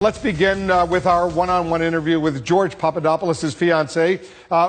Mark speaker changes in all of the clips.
Speaker 1: Let's begin with our one-on-one interview with George Papadopoulos' fiancee.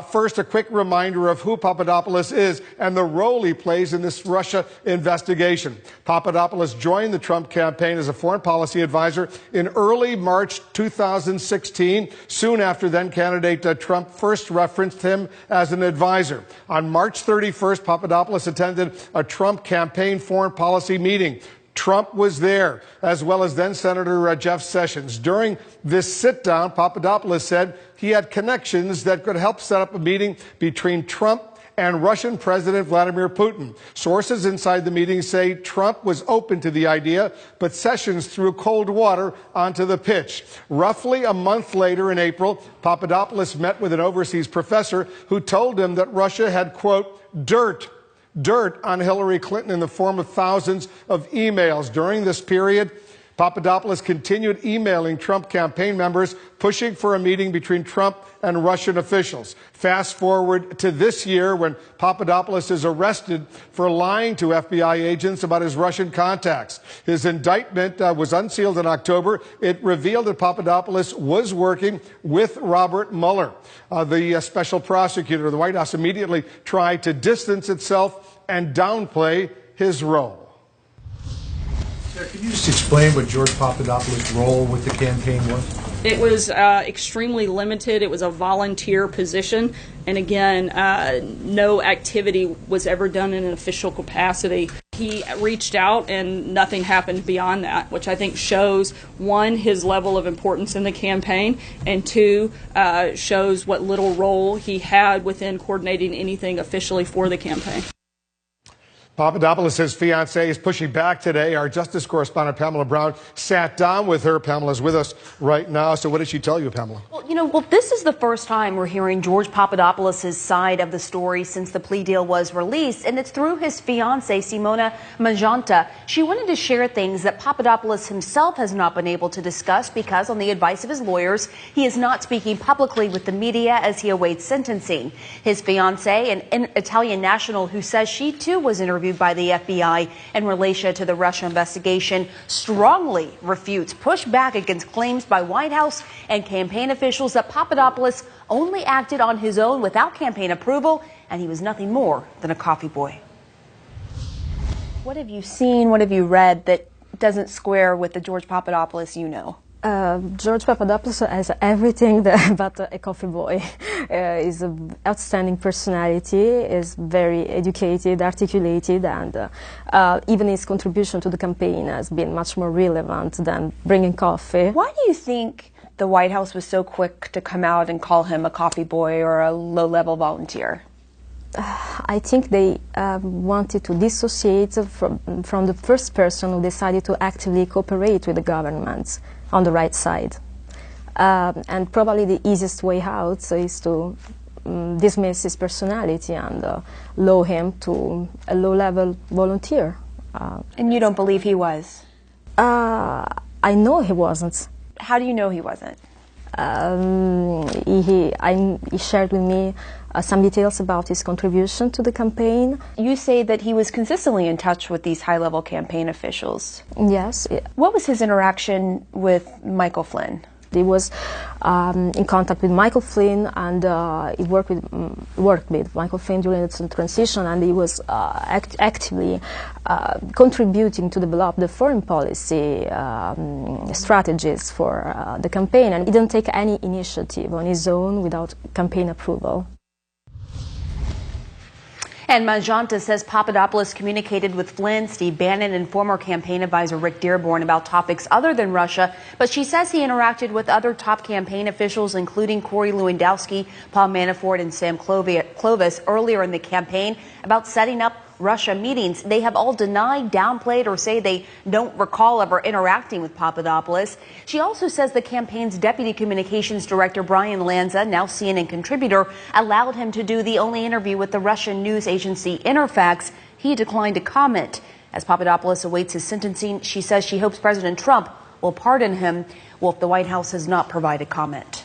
Speaker 1: First, a quick reminder of who Papadopoulos is and the role he plays in this Russia investigation. Papadopoulos joined the Trump campaign as a foreign policy advisor in early March 2016. Soon after then, candidate Trump first referenced him as an advisor. On March 31st, Papadopoulos attended a Trump campaign foreign policy meeting. Trump was there, as well as then-Senator Jeff Sessions. During this sit-down, Papadopoulos said he had connections that could help set up a meeting between Trump and Russian President Vladimir Putin. Sources inside the meeting say Trump was open to the idea, but Sessions threw cold water onto the pitch. Roughly a month later, in April, Papadopoulos met with an overseas professor who told him that Russia had, quote, dirt on Hillary Clinton in the form of thousands of emails. During this period, Papadopoulos continued emailing Trump campaign members, pushing for a meeting between Trump and Russian officials. Fast forward to this year, when Papadopoulos is arrested for lying to FBI agents about his Russian contacts. His indictment was unsealed in October. It revealed that Papadopoulos was working with Robert Mueller. The special prosecutor, the White House immediately tried to distance itself and downplay his role.
Speaker 2: Can you just explain what George Papadopoulos' role with the campaign was?
Speaker 3: It was extremely limited. It was a volunteer position. And again, no activity was ever done in an official capacity. He reached out and nothing happened beyond that, which I think shows, one, his level of importance in the campaign, and two, shows what little role he had within coordinating anything officially for the campaign.
Speaker 1: Papadopoulos' fiancée is pushing back today. Our justice correspondent, Pamela Brown, sat down with her. Pamela's with us right now. So what did she tell you, Pamela?
Speaker 4: Well, this is the first time we're hearing George Papadopoulos' side of the story since the plea deal was released, and it's through his fiancée, Simona Magenta. She wanted to share things that Papadopoulos himself has not been able to discuss because, on the advice of his lawyers, he is not speaking publicly with the media as he awaits sentencing. His fiancée, an Italian national who says she too was interviewed by the FBI in relation to the Russia investigation, strongly refutes, push back against claims by White House and campaign officials that Papadopoulos only acted on his own without campaign approval, and he was nothing more than a coffee boy. What have you seen, what have you read that doesn't square with the George Papadopoulos you know?
Speaker 5: George Papadopoulos has everything but a coffee boy. Is an outstanding personality, is very educated, articulated, and even his contribution to the campaign has been much more relevant than bringing coffee.
Speaker 4: Why do you think the White House was so quick to come out and call him a coffee boy or a low-level volunteer?
Speaker 5: I think they wanted to dissociate from the first person who decided to actively cooperate with the government on the right side. And probably the easiest way out is to dismiss his personality and lower him to a low-level volunteer.
Speaker 4: And you don't believe he was?
Speaker 5: I know he wasn't.
Speaker 4: How do you know he wasn't?
Speaker 5: He shared with me some details about his contribution to the campaign.
Speaker 4: You say that he was consistently in touch with these high-level campaign officials.
Speaker 5: Yes.
Speaker 4: What was his interaction with Michael Flynn?
Speaker 5: He was in contact with Michael Flynn, and he worked with Michael Flynn during the transition, and he was actively contributing to develop the foreign policy strategies for the campaign, and he didn't take any initiative on his own without campaign approval.
Speaker 4: And Magenta says Papadopoulos communicated with Flynn, Steve Bannon, and former campaign advisor Rick Dearborn about topics other than Russia, but she says he interacted with other top campaign officials, including Corey Lewandowski, Paul Manafort, and Sam Clovis earlier in the campaign about setting up Russia meetings. They have all denied, downplayed, or say they don't recall ever interacting with Papadopoulos. She also says the campaign's deputy communications director, Brian Lanza, now CNN contributor, allowed him to do the only interview with the Russian news agency Interfax. He declined to comment. As Papadopoulos awaits his sentencing, she says she hopes President Trump will pardon him. Well, if the White House has not provided comment.